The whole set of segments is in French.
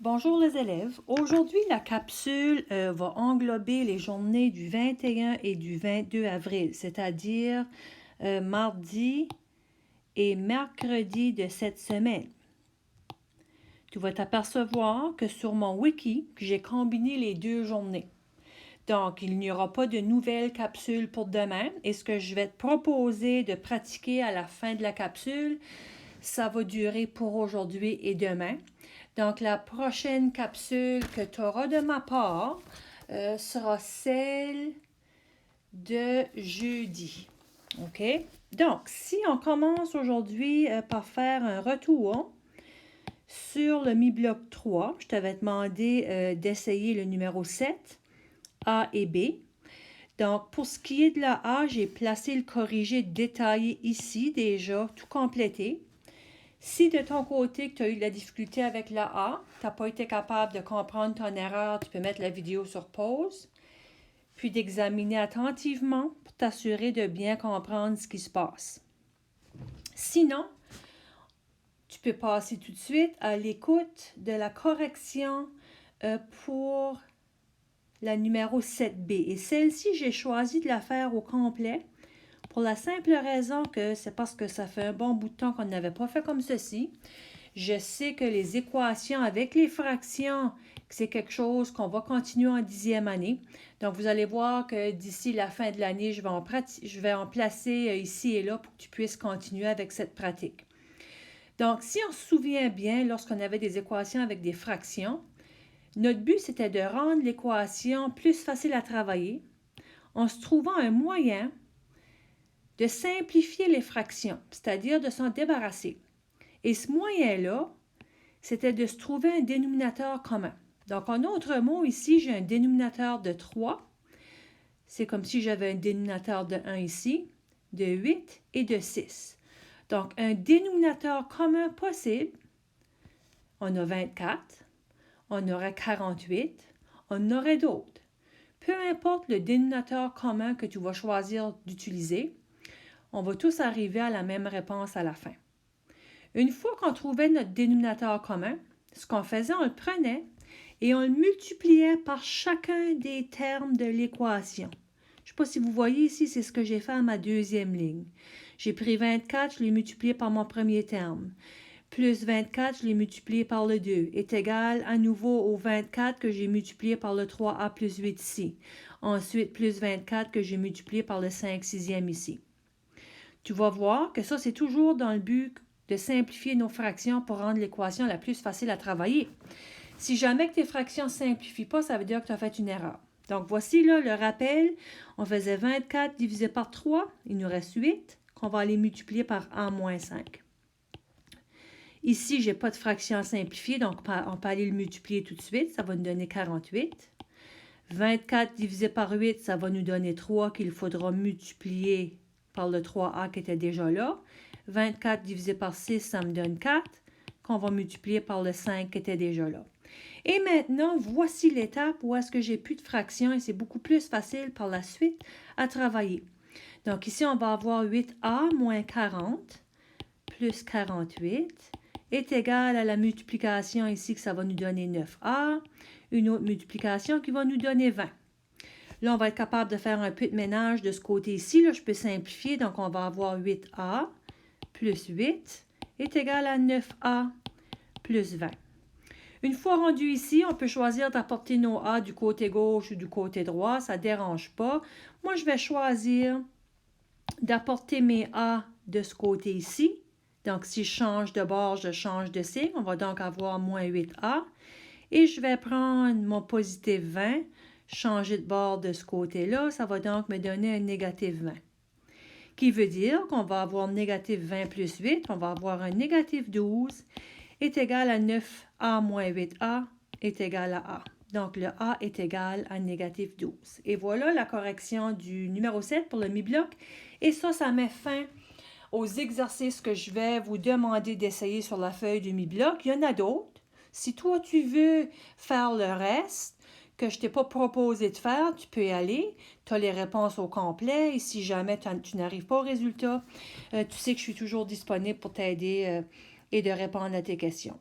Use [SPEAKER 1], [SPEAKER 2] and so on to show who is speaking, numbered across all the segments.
[SPEAKER 1] Bonjour les élèves. Aujourd'hui, la capsule va englober les journées du 21 et du 22 avril, c'est-à-dire mardi et mercredi de cette semaine. Tu vas t'apercevoir que sur mon wiki, j'ai combiné les deux journées. Donc, il n'y aura pas de nouvelles capsules pour demain. Et ce que je vais te proposer de pratiquer à la fin de la capsule, ça va durer pour aujourd'hui et demain. Donc, la prochaine capsule que tu auras de ma part sera celle de jeudi. OK? Donc, si on commence aujourd'hui par faire un retour sur le mi-bloc 3, je t'avais demandé d'essayer le numéro 7, A et B. Donc, pour ce qui est de la A, j'ai placé le corrigé détaillé ici déjà, tout complété. Si de ton côté, tu as eu de la difficulté avec la A, tu n'as pas été capable de comprendre ton erreur, tu peux mettre la vidéo sur pause, puis d'examiner attentivement pour t'assurer de bien comprendre ce qui se passe. Sinon, tu peux passer tout de suite à l'écoute de la correction pour la numéro 7B. Et celle-ci, j'ai choisi de la faire au complet pour la simple raison que c'est parce que ça fait un bon bout de temps qu'on n'avait pas fait comme ceci. Je sais que les équations avec les fractions, c'est quelque chose qu'on va continuer en 10e année. Donc, vous allez voir que d'ici la fin de l'année, je vais en placer ici et là pour que tu puisses continuer avec cette pratique. Donc, si on se souvient bien, lorsqu'on avait des équations avec des fractions, notre but, c'était de rendre l'équation plus facile à travailler en se trouvant un moyen de simplifier les fractions, c'est-à-dire de s'en débarrasser. Et ce moyen-là, c'était de se trouver un dénominateur commun. Donc, en autre mot, ici, j'ai un dénominateur de 3. C'est comme si j'avais un dénominateur de 1 ici, de 8 et de 6. Donc, un dénominateur commun possible, on a 24, on aurait 48, on aurait d'autres. Peu importe le dénominateur commun que tu vas choisir d'utiliser, on va tous arriver à la même réponse à la fin. Une fois qu'on trouvait notre dénominateur commun, ce qu'on faisait, on le prenait et on le multipliait par chacun des termes de l'équation. Je ne sais pas si vous voyez ici, c'est ce que j'ai fait à ma deuxième ligne. J'ai pris 24, je l'ai multiplié par mon premier terme. Plus 24, je l'ai multiplié par le 2, est égal à nouveau au 24 que j'ai multiplié par le 3a plus 8 ici. Ensuite, plus 24 que j'ai multiplié par le 5 sixième ici. Tu vas voir que ça, c'est toujours dans le but de simplifier nos fractions pour rendre l'équation la plus facile à travailler. Si jamais que tes fractions ne simplifient pas, ça veut dire que tu as fait une erreur. Donc, voici là, le rappel. On faisait 24 divisé par 3, il nous reste 8, qu'on va aller multiplier par A-5. Ici, je n'ai pas de fraction à simplifier, donc on peut aller le multiplier tout de suite. Ça va nous donner 48. 24 divisé par 8, ça va nous donner 3 qu'il faudra multiplier par le 3a qui était déjà là. 24 divisé par 6, ça me donne 4, qu'on va multiplier par le 5 qui était déjà là. Et maintenant, voici l'étape où est-ce que j'ai plus de fractions et c'est beaucoup plus facile par la suite à travailler. Donc ici, on va avoir 8a moins 40 plus 48 est égal à la multiplication ici que ça va nous donner 9a, une autre multiplication qui va nous donner 20. Là, on va être capable de faire un peu de ménage de ce côté-ci. Là, je peux simplifier, donc on va avoir 8a plus 8 est égal à 9a plus 20. Une fois rendu ici, on peut choisir d'apporter nos a du côté gauche ou du côté droit, ça ne dérange pas. Moi, je vais choisir d'apporter mes a de ce côté ici. Donc, si je change de bord, je change de signe. On va donc avoir moins 8a. Et je vais prendre mon positif 20, changer de bord de ce côté-là. Ça va donc me donner un négatif 20. Qui veut dire qu'on va avoir négatif 20 plus 8. On va avoir un négatif 12 est égal à 9a moins 8a est égal à a. Donc, le a est égal à négatif 12. Et voilà la correction du numéro 7 pour le mi-bloc. Et ça met fin aux exercices que je vais vous demander d'essayer sur la feuille du mi-bloc. Il y en a d'autres. Si toi, tu veux faire le reste que je ne t'ai pas proposé de faire, tu peux y aller. Tu as les réponses au complet. Et si jamais tu n'arrives pas au résultat, tu sais que je suis toujours disponible pour t'aider et de répondre à tes questions.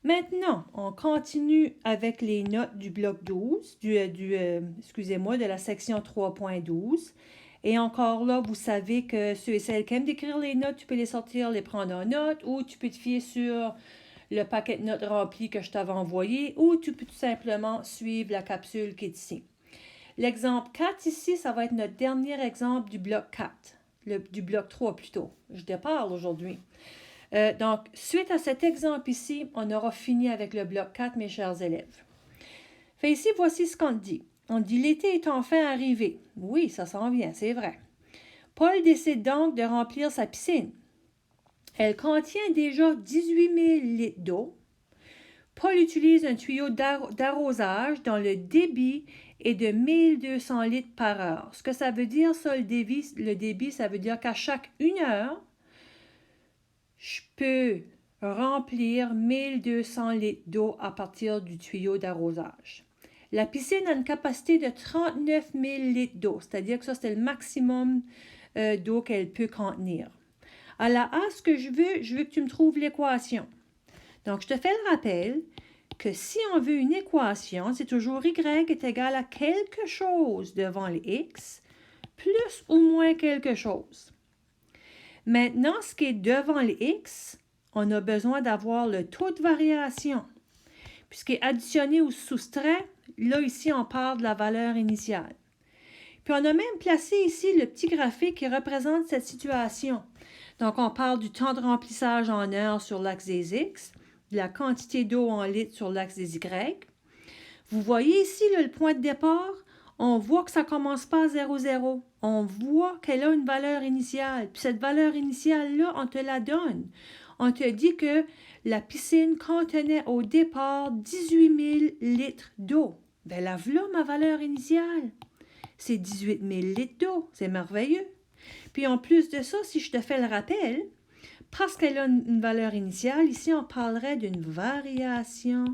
[SPEAKER 1] Maintenant, on continue avec les notes du bloc 12, excusez-moi, de la section 3.12. Et encore là, vous savez que ceux et celles qui aiment d'écrire les notes, tu peux les sortir, les prendre en note, ou tu peux te fier sur le paquet de notes rempli que je t'avais envoyé, ou tu peux tout simplement suivre la capsule qui est ici. L'exemple 4 ici, ça va être notre dernier exemple du bloc 4, du bloc 3 plutôt. Je te parle aujourd'hui. Donc, suite à cet exemple ici, on aura fini avec le bloc 4, mes chers élèves. Fait ici, voici ce qu'on dit. On dit « L'été est enfin arrivé ». Oui, ça s'en vient, c'est vrai. Paul décide donc de remplir sa piscine. Elle contient déjà 18 000 litres d'eau. Paul utilise un tuyau d'arrosage dont le débit est de 1200 litres par heure. Ce que ça veut dire, ça, le débit, ça veut dire qu'à chaque 1 heure, je peux remplir 1200 litres d'eau à partir du tuyau d'arrosage. La piscine a une capacité de 39 000 litres d'eau, c'est-à-dire que ça, c'est le maximum d'eau qu'elle peut contenir. À la A, ce que je veux que tu me trouves l'équation. Donc, je te fais le rappel que si on veut une équation, c'est toujours y est égal à quelque chose devant le x, plus ou moins quelque chose. Maintenant, ce qui est devant le x, on a besoin d'avoir le taux de variation. Puisqu'il est additionné ou soustrait, là, ici, on parle de la valeur initiale. Puis, on a même placé ici le petit graphique qui représente cette situation. Donc, on parle du temps de remplissage en heures sur l'axe des x, de la quantité d'eau en litres sur l'axe des y. Vous voyez ici là, le point de départ, on voit que ça ne commence pas à 0, 0. On voit qu'elle a une valeur initiale. Puis cette valeur initiale-là, on te la donne. On te dit que la piscine contenait au départ 18 000 litres d'eau. Bien là, voilà ma valeur initiale. C'est 18 000 litres d'eau. C'est merveilleux. Puis en plus de ça, si je te fais le rappel, parce qu'elle a une valeur initiale, ici on parlerait d'une variation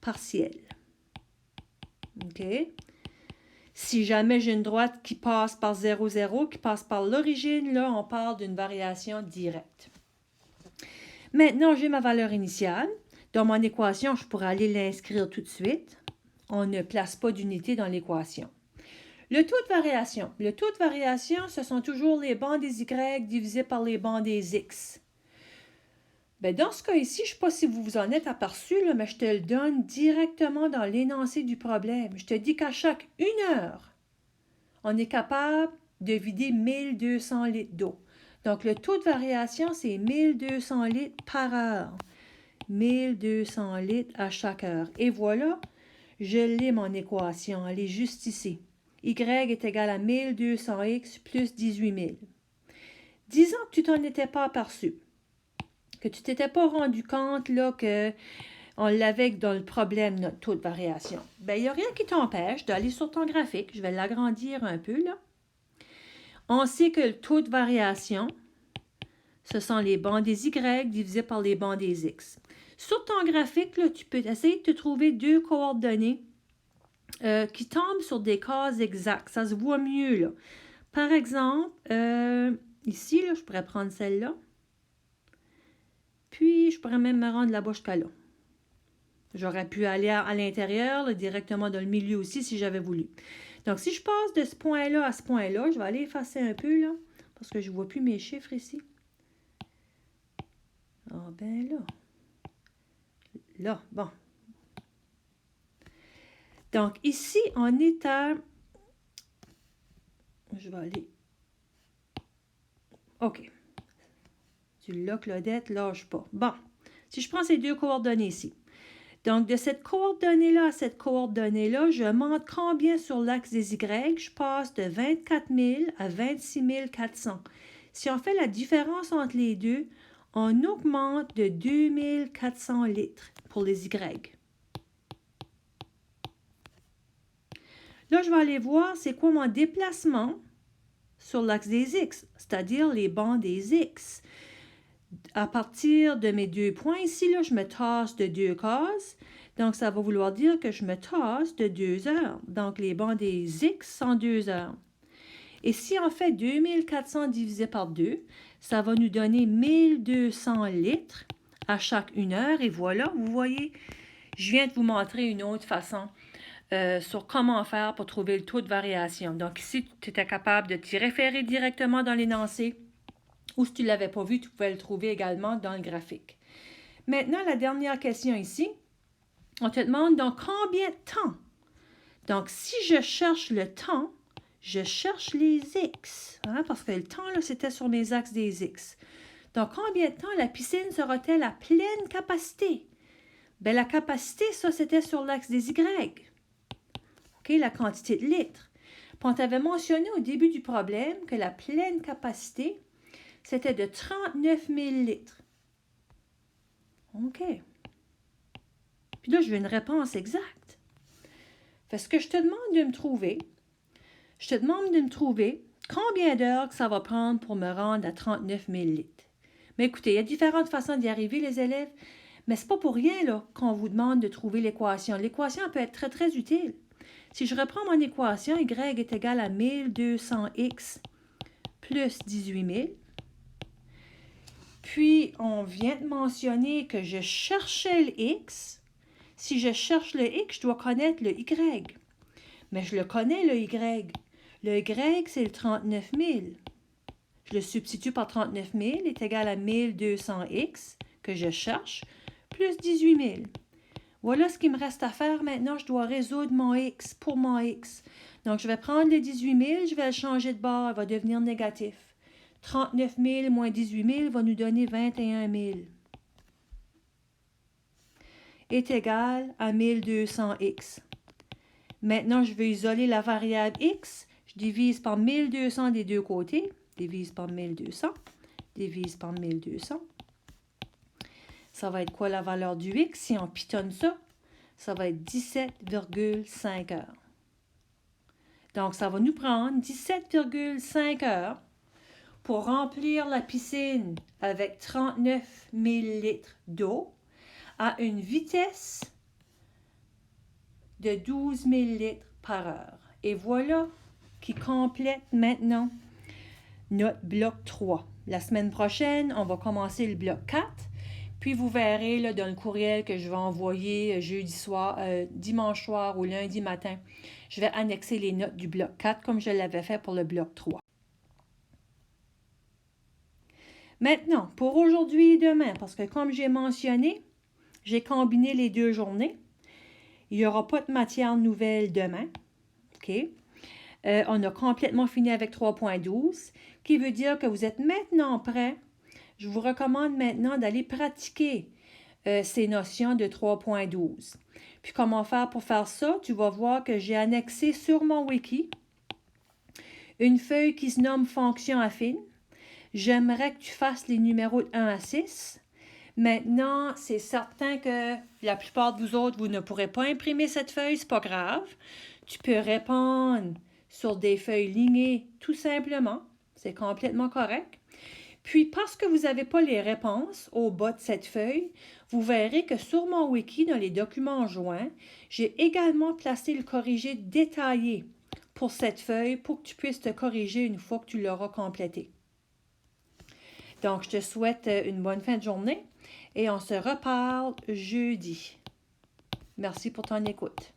[SPEAKER 1] partielle. OK? Si jamais j'ai une droite qui passe par 0, 0, qui passe par l'origine, là, on parle d'une variation directe. Maintenant, j'ai ma valeur initiale. Dans mon équation, je pourrais aller l'inscrire tout de suite. On ne place pas d'unité dans l'équation. Le taux de variation. Le taux de variation, ce sont toujours les bancs des Y divisés par les bancs des X. Bien, dans ce cas ici, je ne sais pas si vous vous en êtes aperçu, là, mais je te le donne directement dans l'énoncé du problème. Je te dis qu'à chaque 1 heure, on est capable de vider 1200 litres d'eau. Donc, le taux de variation, c'est 1200 litres par heure. 1200 litres à chaque heure. Et voilà, je l'ai mon équation. Elle est juste ici. Y est égal à 1200x plus 18 000. Disons que tu t'en étais pas aperçu, que tu t'étais pas rendu compte là, qu'on l'avait dans le problème, notre taux de variation. Bien, il n'y a rien qui t'empêche d'aller sur ton graphique. Je vais l'agrandir un peu, là. On sait que le taux de variation, ce sont les bancs des Y divisés par les bancs des X. Sur ton graphique, là, tu peux essayer de te trouver 2 coordonnées qui tombent sur des cases exactes. Ça se voit mieux, là. Par exemple, ici, là, je pourrais prendre celle-là. Puis, je pourrais même me rendre là-bas jusqu'à là. J'aurais pu aller à l'intérieur, là, directement dans le milieu aussi, si j'avais voulu. Donc, si je passe de ce point-là à ce point-là, je vais aller effacer un peu, là, parce que je ne vois plus mes chiffres ici. Ah, ben là. Là, bon. Donc, ici, on est à... Je vais aller... OK. Tu l'as, Claudette, lâche pas. Bon, si je prends ces 2 coordonnées ici. Donc, de cette coordonnée-là à cette coordonnée-là, je monte combien sur l'axe des Y? Je passe de 24 000 à 26 400. Si on fait la différence entre les deux, on augmente de 2400 litres pour les Y. Là, je vais aller voir c'est quoi mon déplacement sur l'axe des X, c'est-à-dire les bancs des X. À partir de mes 2 points ici, là, je me tasse de 2 cases. Donc, ça va vouloir dire que je me tasse de 2 heures. Donc, les bancs des X sont 2 heures. Et si on fait 2400 divisé par 2, ça va nous donner 1200 litres à chaque 1 heure. Et voilà, vous voyez, je viens de vous montrer une autre façon sur comment faire pour trouver le taux de variation. Donc ici, tu étais capable de t'y référer directement dans l'énoncé ou si tu ne l'avais pas vu, tu pouvais le trouver également dans le graphique. Maintenant, la dernière question ici, on te demande dans combien de temps? Donc, si je cherche le temps, je cherche les x, hein, parce que le temps, là, c'était sur mes axes des x. Donc, combien de temps la piscine sera-t-elle à pleine capacité? Bien, la capacité, ça, c'était sur l'axe des y. OK, la quantité de litres. Puis, on t'avait mentionné au début du problème que la pleine capacité, c'était de 39 000 litres. OK. Puis là, je veux une réponse exacte. Fait ce que je te demande de me trouver, combien d'heures que ça va prendre pour me rendre à 39 000 litres. Mais écoutez, il y a différentes façons d'y arriver, les élèves, mais c'est pas pour rien là qu'on vous demande de trouver l'équation. L'équation peut être très, très utile. Si je reprends mon équation, y est égal à 1200x plus 18 000. Puis, on vient de mentionner que je cherchais le x. Si je cherche le x, je dois connaître le y. Mais je le connais, le y. Le y, c'est le 39 000. Je le substitue par 39 000 est égal à 1200x que je cherche, plus 18 000. Voilà ce qu'il me reste à faire maintenant. Je dois résoudre mon x pour mon x. Donc, je vais prendre le 18 000, je vais le changer de bord, il va devenir négatif. 39 000 moins 18 000 va nous donner 21 000. Est égal à 1200x. Maintenant, je vais isoler la variable x. Je divise par 1200 des deux côtés. Divise par 1200. Divise par 1200. Ça va être quoi la valeur du x? Si on pitonne ça, ça va être 17,5 heures. Donc, ça va nous prendre 17,5 heures pour remplir la piscine avec 39 000 litres d'eau à une vitesse de 12 000 litres par heure. Et voilà qui complète maintenant notre bloc 3. La semaine prochaine, on va commencer le bloc 4. Puis vous verrez là, dans le courriel que je vais envoyer jeudi soir, dimanche soir ou lundi matin, je vais annexer les notes du bloc 4 comme je l'avais fait pour le bloc 3. Maintenant, pour aujourd'hui et demain, parce que comme j'ai mentionné, j'ai combiné les 2 journées. Il n'y aura pas de matière nouvelle demain. OK? On a complètement fini avec 3.12, qui veut dire que vous êtes maintenant prêts. Je vous recommande maintenant d'aller pratiquer ces notions de 3.12. Puis comment faire pour faire ça? Tu vas voir que j'ai annexé sur mon wiki une feuille qui se nomme fonction affine. J'aimerais que tu fasses les numéros de 1 à 6. Maintenant, c'est certain que la plupart de vous autres, vous ne pourrez pas imprimer cette feuille, c'est pas grave. Tu peux répondre sur des feuilles lignées tout simplement. C'est complètement correct. Puis, parce que vous n'avez pas les réponses au bas de cette feuille, vous verrez que sur mon wiki, dans les documents joints, j'ai également placé le corrigé détaillé pour cette feuille pour que tu puisses te corriger une fois que tu l'auras complété. Donc, je te souhaite une bonne fin de journée et on se reparle jeudi. Merci pour ton écoute.